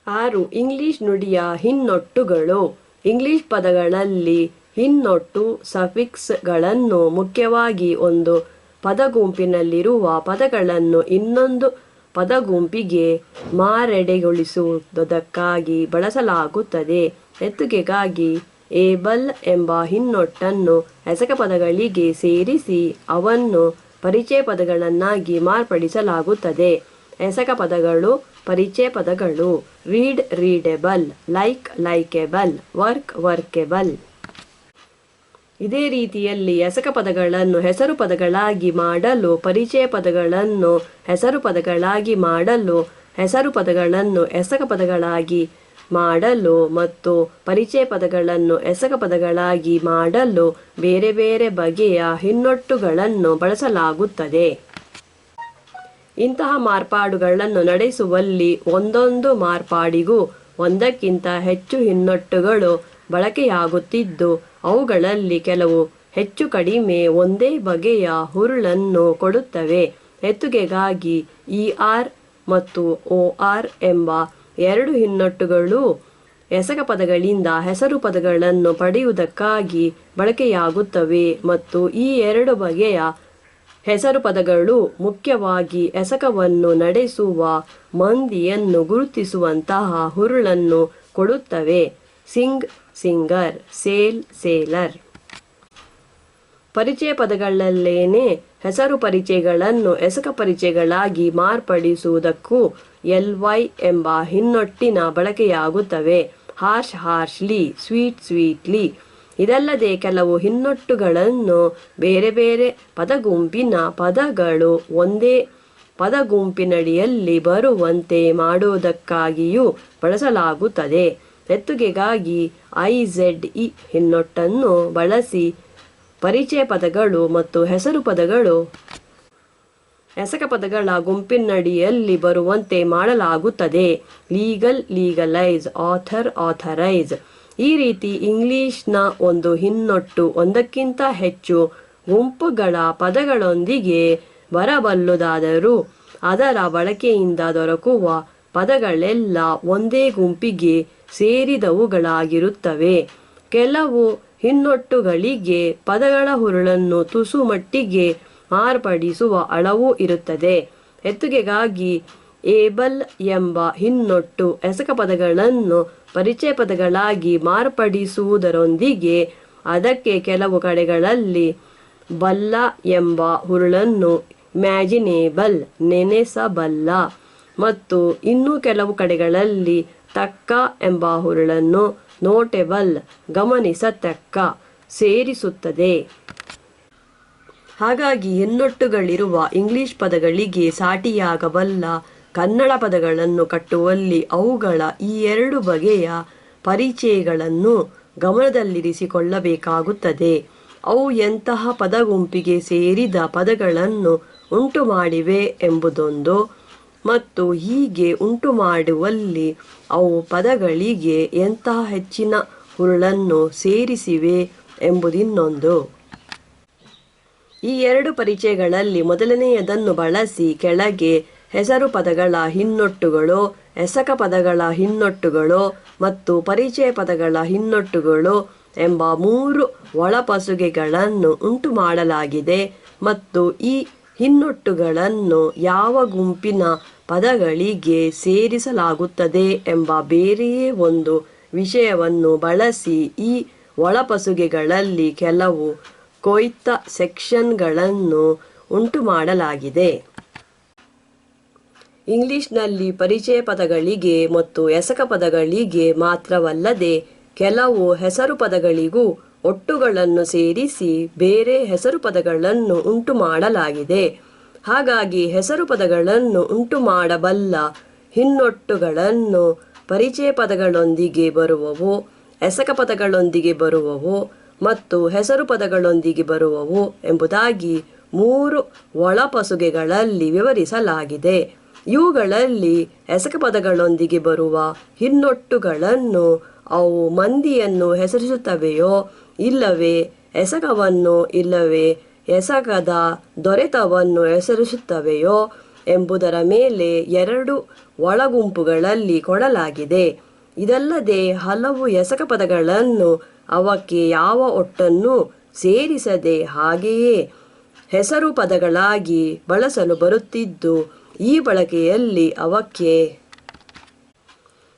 6. English ನುಡಿಯ ಹಿನ್ನೊಟ್ಟುಗಳು. English ಪದಗಳಲ್ಲಿ ಹಿನ್ನೊಟ್ಟು ಸಫಿಕ್ಸ್ಗಳನ್ನು ಮುಖ್ಯವಾಗಿ ಒಂದು ಪದಗುಂಪಿನಲ್ಲಿರುವ ಪದಗಳನ್ನು ಇನ್ನೊಂದು ಪದಗುಂಪಿಗೆ ಮಾರೆಡೆಗೊಳಿಸುವುದಕ್ಕಾಗಿ ಬಳಸಲಾಗುತ್ತದೆ. ಎತ್ತುಗೆಗಾಗಿ ಏಬಲ್ ಎಂಬ ಹಿನ್ನೊಟ್ಟನ್ನು ಎಸಕ ಪದಗಳಿಗೆ ಸೇರಿಸಿ ಅವನ್ನು ಪರಿಚಯ ಪದಗಳನ್ನಾಗಿ ಮಾರ್ಪಡಿಸಲಾಗುತ್ತದೆ. ಎಸಕ ಪದಗಳು ಪರಿಚಯ ಪದಗಳು: ರೀಡ್ ರೀಡೆಬಲ್, ಲೈಕ್ ಲೈಕೆಬಲ್, ವರ್ಕ್ ವರ್ಕೆಬಲ್. ಇದೇ ರೀತಿಯಲ್ಲಿ ಎಸಕ ಪದಗಳನ್ನು ಹೆಸರು ಪದಗಳಾಗಿ ಮಾಡಲು, ಪರಿಚಯ ಪದಗಳನ್ನು ಹೆಸರು ಪದಗಳಾಗಿ ಮಾಡಲು, ಹೆಸರು ಪದಗಳನ್ನು ಎಸಕ ಪದಗಳಾಗಿ ಮಾಡಲು ಮತ್ತು ಪರಿಚಯ ಪದಗಳನ್ನು ಎಸಕ ಪದಗಳಾಗಿ ಮಾಡಲು ಬೇರೆ ಬೇರೆ ಬಗೆಯ ಹಿನ್ನೊಟ್ಟುಗಳನ್ನು ಬಳಸಲಾಗುತ್ತದೆ. ಇಂತಹ ಮಾರ್ಪಾಡುಗಳನ್ನು ನಡೆಸುವಲ್ಲಿ ಒಂದೊಂದು ಮಾರ್ಪಾಡಿಗೂ ಒಂದಕ್ಕಿಂತ ಹೆಚ್ಚು ಹಿನ್ನೊಟ್ಟುಗಳು ಬಳಕೆಯಾಗುತ್ತಿದ್ದು, ಅವುಗಳಲ್ಲಿ ಕೆಲವು ಹೆಚ್ಚು ಕಡಿಮೆ ಒಂದೇ ಬಗೆಯ ಹುರುಳನ್ನು ಕೊಡುತ್ತವೆ. ಎತ್ತುಗೆಗಾಗಿ ER ಮತ್ತು OR ಎಂಬ ಎರಡು ಹಿನ್ನೊಟ್ಟುಗಳು ಎಸಕ ಪದಗಳಿಂದ ಹೆಸರು ಪದಗಳನ್ನು ಪಡೆಯುವುದಕ್ಕಾಗಿ ಬಳಕೆಯಾಗುತ್ತವೆ ಮತ್ತು ಈ ಎರಡು ಬಗೆಯ ಹೆಸರು ಪದಗಳು ಮುಖ್ಯವಾಗಿ ಎಸಕವನ್ನು ನಡೆಸುವ ಮಂದಿಯನ್ನು ಗುರುತಿಸುವಂತಹ ಹುರುಳನ್ನು ಕೊಡುತ್ತವೆ. Sing singer, sail sailor. ಪರಿಚಯ ಪದಗಳಲ್ಲೇನೆ ಹೆಸರು ಪರಿಚಯಗಳನ್ನು ಎಸಕ ಪರಿಚಯಗಳಾಗಿ ಮಾರ್ಪಡಿಸುವುದಕ್ಕೂ LY ಎಂಬ ಹಿನ್ನೊಟ್ಟಿನ ಬಳಕೆಯಾಗುತ್ತವೆ. Harsh harshly, sweet sweetly. ಇದಲ್ಲದೆ ಕೆಲವು ಹಿನ್ನೊಟ್ಟುಗಳನ್ನು ಬೇರೆ ಬೇರೆ ಪದಗುಂಪಿನ ಪದಗಳು ಒಂದೇ ಪದಗುಂಪಿನಡಿಯಲ್ಲಿ ಬರುವಂತೆ ಮಾಡುವುದಕ್ಕಾಗಿಯೂ ಬಳಸಲಾಗುತ್ತದೆ. ಎತ್ತುಗೆಗಾಗಿ IZE ಹಿನ್ನೊಟ್ಟನ್ನು ಬಳಸಿ ಪರಿಚಯ ಪದಗಳು ಮತ್ತು ಹೆಸರು ಪದಗಳು ಎಸಕ ಪದಗಳ ಗುಂಪಿನಡಿಯಲ್ಲಿ ಬರುವಂತೆ ಮಾಡಲಾಗುತ್ತದೆ. Legal legalise, author authorise. ಈ ರೀತಿ ಇಂಗ್ಲಿಷ್ನ ಒಂದು ಹಿನ್ನೊಟ್ಟು ಒಂದಕ್ಕಿಂತ ಹೆಚ್ಚು ಗುಂಪುಗಳ ಪದಗಳೊಂದಿಗೆ ಬರಬಲ್ಲುದಾದರೂ ಅದರ ಬಳಕೆಯಿಂದ ದೊರಕುವ ಪದಗಳೆಲ್ಲ ಒಂದೇ ಗುಂಪಿಗೆ ಸೇರಿದವುಗಳಾಗಿರುತ್ತವೆ. ಕೆಲವು ಹಿನ್ನೊಟ್ಟುಗಳಿಗೆ ಪದಗಳ ಹುರುಳನ್ನು ತುಸು ಮಟ್ಟಿಗೆ ಮಾರ್ಪಡಿಸುವ ಅಳವೂ ಇರುತ್ತದೆ. ಎತ್ತುಗೆಗಾಗಿ ಏಬಲ್ ಎಂಬ ಹಿನ್ನೊಟ್ಟು ಎಸಕ ಪದಗಳನ್ನು ಪರಿಚಯ ಪದಗಳಾಗಿ ಮಾರ್ಪಡಿಸುವುದರೊಂದಿಗೆ ಅದಕ್ಕೆ ಕೆಲವು ಕಡೆಗಳಲ್ಲಿ ಬಲ್ಲ ಎಂಬ ಹುರುಳನ್ನು ಇಮ್ಯಾಜಿನೇಬಲ್, ನೆನೆಸಬಲ್ಲ, ಮತ್ತು ಇನ್ನೂ ಕೆಲವು ಕಡೆಗಳಲ್ಲಿ ತಕ್ಕ ಎಂಬ ಹುರುಳನ್ನು ನೋಟೆಬಲ್, ಗಮನಿಸತಕ್ಕ ಸೇರಿಸುತ್ತದೆ. ಹಾಗಾಗಿ ಹಿನ್ನೊಟ್ಟುಗಳಿರುವ ಇಂಗ್ಲಿಷ್ ಪದಗಳಿಗೆ ಸಾಟಿಯಾಗಬಲ್ಲ ಕನ್ನಡ ಪದಗಳನ್ನು ಕಟ್ಟುವಲ್ಲಿ ಅವುಗಳ ಈ ಎರಡು ಬಗೆಯ ಪರಿಚಯಗಳನ್ನು ಗಮನದಲ್ಲಿರಿಸಿಕೊಳ್ಳಬೇಕಾಗುತ್ತದೆ. ಅವು ಎಂತಹ ಪದಗುಂಪಿಗೆ ಸೇರಿದ ಪದಗಳನ್ನು ಉಂಟುಮಾಡಿವೆ ಎಂಬುದೊಂದು, ಮತ್ತು ಹೀಗೆ ಉಂಟುಮಾಡುವಲ್ಲಿ ಅವು ಪದಗಳಿಗೆ ಎಂತಹ ಹೆಚ್ಚಿನ ಹುರುಳನ್ನು ಸೇರಿಸಿವೆ ಎಂಬುದಿನ್ನೊಂದು. ಈ ಎರಡು ಪರಿಚಯಗಳಲ್ಲಿ ಮೊದಲನೆಯದನ್ನು ಬಳಸಿ ಕೆಳಗೆ ಹೆಸರು ಪದಗಳ ಹಿನ್ನೊಟ್ಟುಗಳು, ಎಸಕ ಪದಗಳ ಹಿನ್ನೊಟ್ಟುಗಳು ಮತ್ತು ಪರಿಚಯ ಪದಗಳ ಹಿನ್ನೊಟ್ಟುಗಳು ಎಂಬ ಮೂರು ಒಳಪಸುಗೆಗಳನ್ನು ಉಂಟು ಮಾಡಲಾಗಿದೆ ಮತ್ತು ಈ ಹಿನ್ನೊಟ್ಟುಗಳನ್ನು ಯಾವ ಗುಂಪಿನ ಪದಗಳಿಗೆ ಸೇರಿಸಲಾಗುತ್ತದೆ ಎಂಬ ಬೇರೆಯೇ ಒಂದು ವಿಷಯವನ್ನು ಬಳಸಿ ಈ ಒಳಪಸುಗೆಗಳಲ್ಲಿ ಕೆಲವು ಕೊಯ್ತ ಸೆಕ್ಷನ್ಗಳನ್ನು ಉಂಟು ಮಾಡಲಾಗಿದೆ. ಇಂಗ್ಲಿಷ್ನಲ್ಲಿ ಪರಿಚಯ ಪದಗಳಿಗೆ ಮತ್ತು ಎಸಕ ಪದಗಳಿಗೆ ಮಾತ್ರವಲ್ಲದೆ ಕೆಲವು ಹೆಸರು ಪದಗಳಿಗೂ ಒಟ್ಟುಗಳನ್ನು ಸೇರಿಸಿ ಬೇರೆ ಹೆಸರು ಪದಗಳನ್ನು ಉಂಟು ಮಾಡಲಾಗಿದೆ. ಹಾಗಾಗಿ ಹೆಸರು ಪದಗಳನ್ನು ಉಂಟು ಮಾಡಬಲ್ಲ ಹಿನ್ನೊಟ್ಟುಗಳನ್ನು ಪರಿಚಯ ಪದಗಳೊಂದಿಗೆ ಬರುವವು, ಎಸಕ ಪದಗಳೊಂದಿಗೆ ಬರುವವು ಮತ್ತು ಹೆಸರು ಪದಗಳೊಂದಿಗೆ ಬರುವವು ಎಂಬುದಾಗಿ ಮೂರು ಒಳಪಸುಗೆಗಳಲ್ಲಿ ವಿವರಿಸಲಾಗಿದೆ. ಇವುಗಳಲ್ಲಿ ಎಸಕ ಪದಗಳೊಂದಿಗೆ ಬರುವ ಹಿನ್ನೊಟ್ಟುಗಳನ್ನು ಅವು ಮಂದಿಯನ್ನು ಹೆಸರಿಸುತ್ತವೆಯೋ ಇಲ್ಲವೇ ಎಸಕವನ್ನು ಇಲ್ಲವೇ ಎಸಕದ ದೊರೆತವನ್ನು ಹೆಸರಿಸುತ್ತವೆಯೋ ಎಂಬುದರ ಮೇಲೆ 2 ಒಳಗುಂಪುಗಳಲ್ಲಿ ಕೊಡಲಾಗಿದೆ. ಇದಲ್ಲದೆ ಹಲವು ಎಸಕ ಪದಗಳನ್ನು ಅವಕ್ಕೆ ಯಾವ ಒಟ್ಟನ್ನು ಸೇರಿಸದೆ ಹಾಗೆಯೇ ಹೆಸರು ಪದಗಳಾಗಿ ಬಳಸಲು ಬರುತ್ತಿದ್ದು, ಈ ಬಳಕೆಯಲ್ಲಿ ಅವಕ್ಕೆ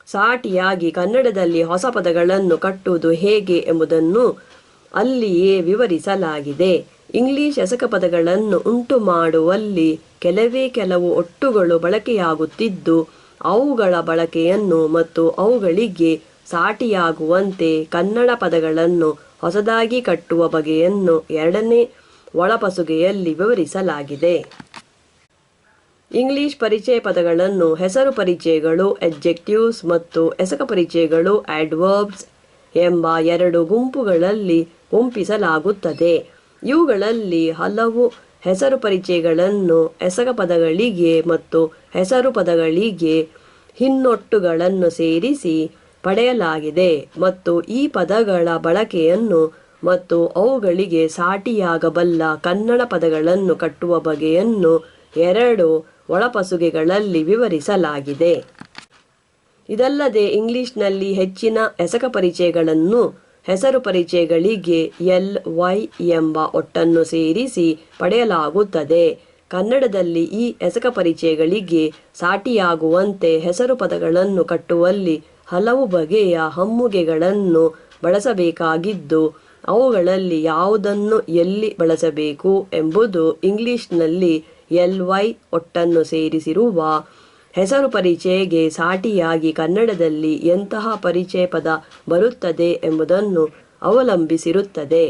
ಸಾಟಿಯಾಗಿ ಕನ್ನಡದಲ್ಲಿ ಹೊಸ ಪದಗಳನ್ನು ಕಟ್ಟುವುದು ಹೇಗೆ ಎಂಬುದನ್ನು ಅಲ್ಲಿಯೇ ವಿವರಿಸಲಾಗಿದೆ. ಇಂಗ್ಲಿಷ್ ಎಸಕ ಪದಗಳನ್ನು ಉಂಟು ಮಾಡುವಲ್ಲಿ ಕೆಲವು ಒಟ್ಟುಗಳು ಬಳಕೆಯಾಗುತ್ತಿದ್ದು, ಅವುಗಳ ಬಳಕೆಯನ್ನು ಮತ್ತು ಅವುಗಳಿಗೆ ಸಾಟಿಯಾಗುವಂತೆ ಕನ್ನಡ ಪದಗಳನ್ನು ಹೊಸದಾಗಿ ಕಟ್ಟುವ ಬಗೆಯನ್ನು 2ನೇ ಒಳಪಸುಗೆಯಲ್ಲಿ ವಿವರಿಸಲಾಗಿದೆ. ಇಂಗ್ಲಿಷ್ ಪರಿಚಯ ಪದಗಳನ್ನು ಹೆಸರು ಪರಿಚಯಗಳು ಅಡ್ಜೆಕ್ಟಿವ್ಸ್ ಮತ್ತು ಎಸಕ ಪರಿಚಯಗಳು ಆಡ್ವರ್ಬ್ಸ್ ಎಂಬ 2 ಗುಂಪುಗಳಲ್ಲಿ ಗುಂಪಿಸಲಾಗುತ್ತದೆ. ಇವುಗಳಲ್ಲಿ ಹಲವು ಹೆಸರು ಪರಿಚಯಗಳನ್ನು ಎಸಕ ಪದಗಳಿಗೆ ಮತ್ತು ಹೆಸರು ಪದಗಳಿಗೆ ಹಿನ್ನೊಟ್ಟುಗಳನ್ನು ಸೇರಿಸಿ ಪಡೆಯಲಾಗಿದೆ ಮತ್ತು ಈ ಪದಗಳ ಬಳಕೆಯನ್ನು ಮತ್ತು ಅವುಗಳಿಗೆ ಸಾಟಿಯಾಗಬಲ್ಲ ಕನ್ನಡ ಪದಗಳನ್ನು ಕಟ್ಟುವ ಬಗೆಯನ್ನು 2 ಒಳಪಸುಗೆಗಳಲ್ಲಿ ವಿವರಿಸಲಾಗಿದೆ. ಇದಲ್ಲದೆ ಇಂಗ್ಲಿಷ್ನಲ್ಲಿ ಹೆಚ್ಚಿನ ಎಸಕ ಪರಿಚಯಗಳನ್ನು ಹೆಸರು ಪರಿಚಯಗಳಿಗೆ LY ಎಂಬ ಒಟ್ಟನ್ನು ಸೇರಿಸಿ ಪಡೆಯಲಾಗುತ್ತದೆ. ಕನ್ನಡದಲ್ಲಿ ಈ ಎಸಕ ಪರಿಚಯಗಳಿಗೆ ಸಾಟಿಯಾಗುವಂತೆ ಹೆಸರು ಪದಗಳನ್ನು ಕಟ್ಟುವಲ್ಲಿ ಹಲವು ಬಗೆಯ ಹಮ್ಮುಗೆಗಳನ್ನು ಬಳಸಬೇಕಾಗಿದ್ದು, ಅವುಗಳಲ್ಲಿ ಯಾವುದನ್ನು ಎಲ್ಲಿ ಬಳಸಬೇಕು ಎಂಬುದು ಇಂಗ್ಲಿಷ್ನಲ್ಲಿ LY ಒಟ್ಟನ್ನು ಸೇರಿಸಿರುವ ಹೆಸರು ಪರಿಚಯಗೆ ಸಾಟಿಯಾಗಿ ಕನ್ನಡದಲ್ಲಿ ಎಂತಹ ಪರಿಚಯ ಪದ ಬರುತ್ತದೆ ಎಂಬುದನ್ನು ಅವಲಂಬಿಸಿರುತ್ತದೆ.